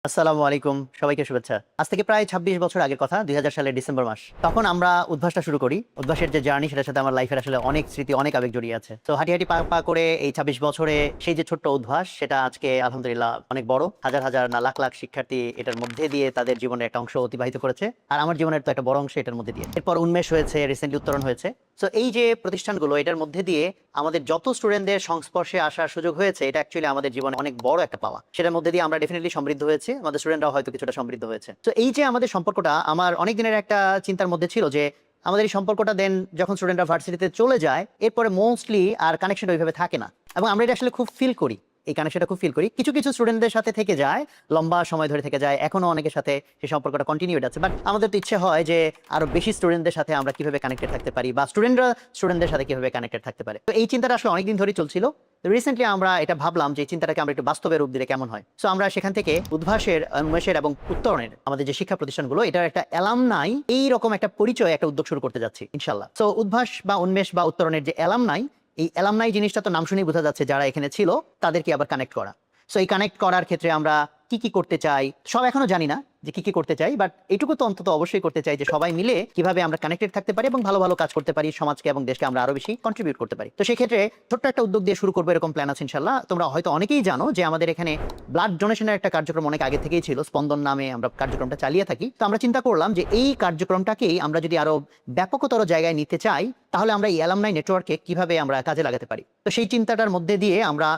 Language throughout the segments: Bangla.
আসসালামু আলাইকুম, সবাইকে শুভেচ্ছা। আজ থেকে প্রায় ২৬ বছর আগের কথা, ২০০০ সালের ডিসেম্বর মাস। তখন আমরা উদ্ভাসটা শুরু করি। উদ্ভাসের যে জার্নি, সেটার সাথে আমার লাইফের আসলে অনেক স্মৃতি, অনেক আবেগ জড়িয়ে আছে। তো হাঁটি, হাঁটি পা করে এই ২৬ বছরে সেই যে ছোট্ট উদ্ভাস, সেটা আজকে আলহামদুলিল্লাহ অনেক বড়। হাজার, হাজার না লাখ, লাখ শিক্ষার্থী এটার মধ্যে দিয়ে তাদের জীবনের একটা অংশ অতিবাহিত করেছে। আর আমার জীবনের তো একটা বড় অংশ এটার মধ্যে দিয়ে। এরপর উন্মেষ হয়েছে, রিসেন্টলি উত্তরণ হয়েছে। সো এই যে প্রতিষ্ঠানগুলো, এটার মধ্যে দিয়ে আমাদের যত স্টুডেন্টদের সংস্পর্শে আসার সুযোগ হয়েছে, এটা অ্যাকচুয়ালি আমাদের জীবনে অনেক বড় একটা পাওয়া। সেটার মধ্যে দিয়ে আমরা ডেফিনেটলি সমৃদ্ধ হয়েছি, আমাদের স্টুডেন্টরাও হয়তো কিছুটা সমৃদ্ধ হয়েছে। তো এই যে আমাদের সম্পর্কটা, আমার অনেক দিনের একটা চিন্তার মধ্যে ছিল যে আমাদের এই সম্পর্কটা দেন যখন স্টুডেন্টরা ভার্সিটিতে চলে যায়, এরপরে মোস্টলি আর কানেকশনটা ওইভাবে থাকে না। এবং আমরা এটা আসলে খুব ফিল করি, এই কানেকশনটা খুব ফিল করি। কিছু কিছু স্টুডেন্টদের সাথে থেকে যায়, লম্বা সময় ধরে থেকে যায়, এখনো অনেকের সাথে সেই সম্পর্কটা কন্টিনিউড আছে। বাট আমাদের তো ইচ্ছে হয় যে আরো বেশি স্টুডেন্টদের সাথে আমরা কিভাবে কানেক্টেড থাকতে পারি, বা স্টুডেন্টরা স্টুডেন্টদের সাথে কিভাবে কানেক্টেড থাকতে পারে। তো এই চিন্তাটা আসলে অনেকদিন ধরেই চলছিল। রিসেন্টলি আমরা এটা ভাবলাম যে এই চিন্তাটাকে আমরা একটু বাস্তবে রূপ দিলে কেমন হয়। সো আমরা সেখান থেকে উদ্ভাসের, উন্মেষের এবং উত্তরণের আমাদের যে শিক্ষা প্রতিষ্ঠানগুলো, এটার একটা অ্যালামনাই, এইরকম একটা পরিচয়, একটা উদ্যোগ শুরু করতে যাচ্ছি ইনশাল্লাহ। সো উদ্ভাস বা উন্মেষ বা উত্তরণের যে অ্যালামনাই, এই অ্যালামনাই জিনিসটা তো নাম শুনেই বোঝা যাচ্ছে যারা এখানে ছিল তাদেরকে আবার কানেক্ট করা। সো এই কানেক্ট করার ক্ষেত্রে আমরা কি কি করতে চাই, সব এখনো জানি না যে কি কি করতে চাই, বাট এটুকু তো অন্তত অবশ্যই করতে চাই যে সবাই মিলে কিভাবে আমরা কানেক্টেড থাকতে পারি এবং ভালো ভালো কাজ করতে পারি, সমাজকে এবং দেশকে আমরা আরো বেশি কন্ট্রিবিউট করতে পারি। তো সেই ক্ষেত্রে ছোট্ট একটা উদ্যোগ দিয়ে শুরু করবো, এরকম প্ল্যান আছে ইনশাল্লাহ। তোমরা হয়তো অনেকেই জানো যে আমাদের এখানে ব্লাড ডোনেশনের একটা কার্যক্রম অনেক আগে থেকেই ছিল, স্পন্দন নামে আমরা কার্যক্রমটা চালিয়ে থাকি। তো আমরা চিন্তা করলাম যে এই কার্যক্রমটাকেই আমরা যদি আরো ব্যাপকতর জায়গায় নিতে চাই, তাহলে আমরা এই অ্যালামনাই নেটওয়ার্কে কিভাবে আমরা কাজে লাগাতে পারি। তো সেই চিন্তাটার মধ্যে দিয়ে আমরা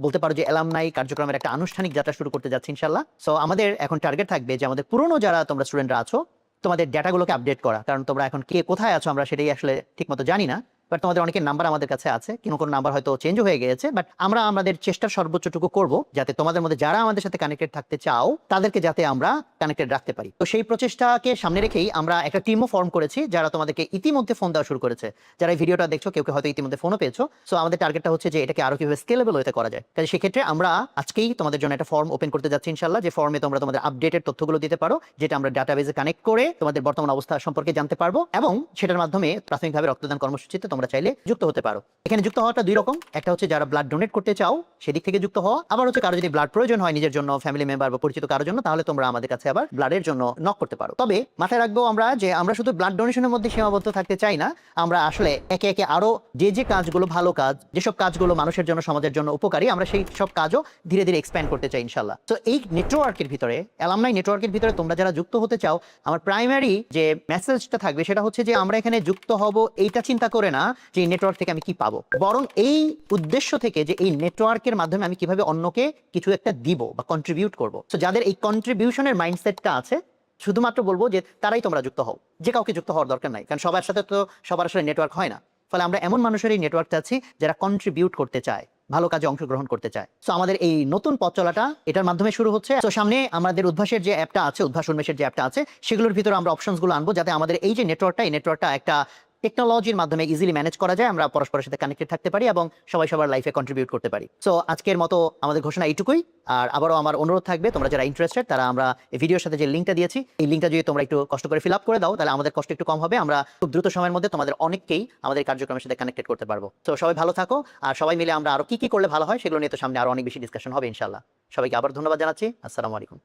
বলতে পারো যে অ্যালামনাই কার্যক্রমের একটা আনুষ্ঠানিক যাত্রা শুরু করতে যাচ্ছি ইনশাল্লাহ। সো আমাদের এখন টার্গেট থাকবে যে আমাদের পুরনো যারা তোমরা স্টুডেন্টরা আছো, তোমাদের ডেটাগুলোকে আপডেট করা। কারণ তোমরা এখন কে কোথায় আছো আমরা সেটাই আসলে ঠিকমতো জানি না। বাট তোমাদের অনেকের নাম্বার আমাদের কাছে আছে, কোনো নাম্বার হয়তো চেঞ্জ হয়ে গিয়েছে। বাট আমরা আমাদের চেষ্টার সর্বোচ্চটুকু করব যাতে তোমাদের মধ্যে যারা আমাদের সাথে কানেক্টেড থাকতে চাও, তাদেরকে যাতে আমরা কানেক্টেড রাখতে পারি। তো সেই প্রচেষ্টাকে সামনে রেখেই আমরা একটা টিমও ফর্ম করেছি, যারা তোমাদেরকে ইতিমধ্যে ফোন দেওয়া শুরু করেছে। যারা এই ভিডিওটা দেখছো, কেউ কেউ হয়তো ইতিমধ্যে ফোনও পেয়েছো। সো আমাদের টার্গেটটা হচ্ছে যে এটাকে আরো কিভাবে স্কেলেবল হতে করা যায়। কাজে সেক্ষেত্রে আমরা আজকেই তোমাদের জন্য একটা ফর্ম ওপেন করতে যাচ্ছি ইনশাল্লাহ, যে ফর্মে তোমরা তোমাদের আপডেটেড তথ্যগুলো দিতে পারো, যেটা আমরা ডাটাবেজে কানেক্ট করে তোমাদের বর্তমান অবস্থা সম্পর্কে জানতে পারবো, এবং সেটার মাধ্যমে প্রাথমিকভাবে রক্তদান কর্মসূচিতে তোমরা চাইলে যুক্ত হতে পারো। এখানে যুক্ত হওয়াটা দুই রকম, একটা হচ্ছে যারা ব্লাড ডোনেট করতে চাও সেদিক থেকে যুক্ত হওয়া, আবার হচ্ছে কারো যদি ব্লাড প্রয়োজন হয় নিজের জন্য, ফ্যামিলি মেম্বার বা পরিচিত কারোর জন্য, তাহলে তোমরা আমাদের কাছে আবার ব্লাডের জন্য নক করতে পারো। তবে মাথায় রাখবো আমরা যে আমরা শুধু ব্লাড ডোনেশনের মধ্যে সীমাবদ্ধ থাকতে চাই না। আমরা আসলে একে একে আরো যে যে কাজগুলো ভালো কাজ, যেসব কাজগুলো মানুষের জন্য, সমাজের জন্য উপকারী, আমরা সেই সব কাজও ধীরে ধীরে এক্সপ্যান্ড করতে চাই ইনশাল্লাহ। তো এই নেটওয়ার্কের ভিতরে, অ্যালামনাই নেটওয়ার্কের ভিতরে তোমরা যারা যুক্ত হতে চাও, আমার প্রাইমারি যে মেসেজটা থাকবে সেটা হচ্ছে যে আমরা এখানে যুক্ত হব এইটা চিন্তা করে না যে এই নেটওয়ার্ক থেকে আমি কি পাবো, বরং এই উদ্দেশ্য থেকে যে এই নেটওয়ার্কের মাধ্যমে আমি কিভাবে অন্যকে কিছু একটা দিব বা কন্ট্রিবিউট করব। তো যাদের এই কন্ট্রিবিউশনের মাইন্ডসেটটা আছে, শুধুমাত্র বলবো যে তারাই তোমরা যুক্ত হও, যে কাউকে যুক্ত হওয়ার দরকার নাই, কারণ সবার সাথে তো সবার আসলে নেটওয়ার্ক হয় না। ফলে আমরা এমন মানুষের এই নেটওয়ার্কটা আছি যারা কন্ট্রিবিউট করতে চায়, ভালো কাজে অংশগ্রহণ করতে চায়। সো আমাদের এই নতুন পথ চলাটা এটার মাধ্যমে শুরু হচ্ছে। তো সামনে আমাদের উদ্ভাসের যে অ্যাপটা আছে, উদ্ভাস উন্মেষের যে অ্যাপটা আছে, সেগুলোর ভিতরে আমরা অপশনসগুলো আনবো, যাতে আমাদের এই যে নেটওয়ার্কটা, এই নেটওয়ার্কটা একটা টেকনোলজির মাধ্যমে ইজিলি ম্যানেজ করা যায়, আমরা পরস্পরের সাথে কানেক্টেড থাকতে পারি এবং সবাই সবার লাইফে কন্ট্রিবিউট করতে পারি। সো আজকের মতো আমাদের ঘোষণা এইটুকুই। আর আবারও আমার অনুরোধ থাকবে, তোমরা যারা ইন্টারেস্টেড তারা আমরা এই ভিডিওর সাথে যে লিঙ্কটা দিয়েছি, এই লিঙ্কটা যদি তোমরা একটু কষ্ট করে ফিল আপ করে দাও, তাহলে আমাদের কষ্ট একটু কম হবে। আমরা খুব দ্রুত সময়ের মধ্যে তোমাদের অনেককেই আমাদের কার্যক্রমের সাথে কানেক্টেড করতে পারবো। তো সবাই ভালো থাকো, আর সবাই মিলে আমরা আরো কি কি করলে ভালো হয় সেগুলো নিয়ে তো সামনে আরো অনেক বেশি ডিসকাশন হবে ইনশাল্লাহ। সবাইকে আবার ধন্যবাদ জানাচ্ছি। আসসালামু আলাইকুম।